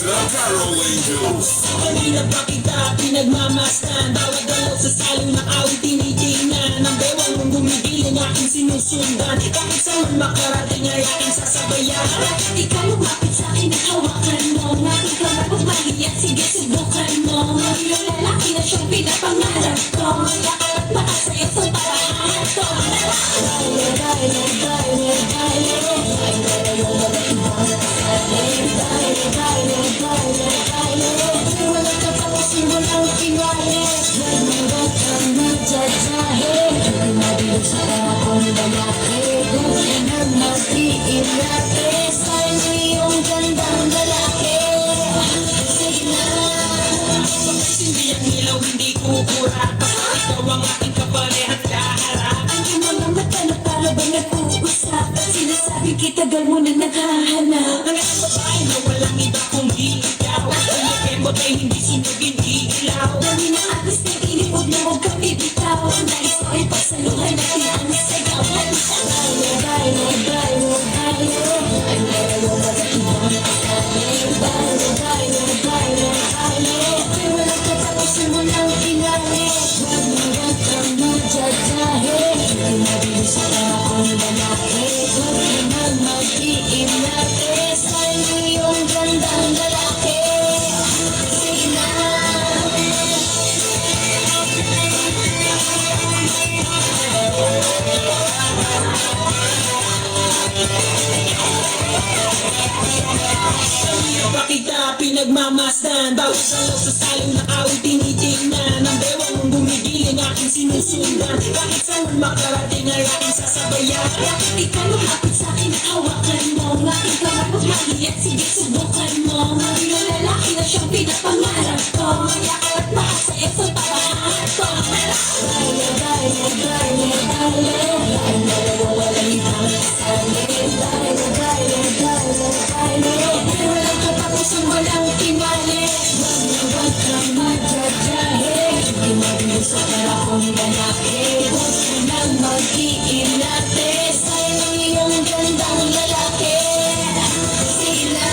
Carol Angels. Kanina pa kita pinagmamasdan, bawat dalaw sa salong na awit tinitingnan. Ang bewang mong gumigiling aking sinusundan, kahit saan makarating ay aking sasabayan. Bakit ikaw lumapit sa'kin at hawakan mo? Bakit ka magpapahiyat? Sige, subukan mo. Yung lalaki na siyang pinapangarap ko, yakap at makasaya sa parahan ko. Baile, baile, baile, baile, baile, yung mga ibang kasali. Baile, baile, baile, baile, wala ka pa kasi walang pinwale. Huwag kang magjajahe, hindi mabilog sa akong lalaki. Kung nang mag-iinate sa iyong gandang lalaki. Sige na, Hindi ang ilaw, hindi kukura, basta ikaw ang aking kaparehat kaharap. ang iyong mga mata na para bang nag-uusap. Sinasabi kitagal mo na naghahanap. Ang isang babae na walang iba kundi ikaw, ang kembot ay hindi sunog, hindi ilaw. Dami na atis na inip, huwag na huwag kang bibitaw. Nais ko ay pagsaluhan natin ang sayaw. Baile, baile, baile, baile, ay meron yung mga ibang kasali. Baile, baile, baile, baile, ay walang katapusan mo ng pinali. Huwag kang magjajahe, hindi mabilis sa akong lalaki. Huwag nang mag-iinate sa iyong gandang lalaki. Sige na, Kanina pa kita pinagmamasdan, bawat dalaw sa salong na awit tinitingnan. Ang bewang mong gumigiling aking sinusundan, kahit saan makarating ay aking sasabayan. bakit ikaw lumapit sa'kin at hawakan mo? Bakit ka magpapahiyat? Sige, subukan mo. Yung lalaki na siyang pinapangarap ko, yakap at makasaya sa parahan ko. Baile, baile, baile, baile, baile, walang ibang kasali. Baile, baile, baile, baile, walang katapusan, walang pinali. Huwag kang magjajahe, hindi mabilis sa parang lalaki. Huwag ka nang mag-iinate sa iyong gandang lalaki. Sige na,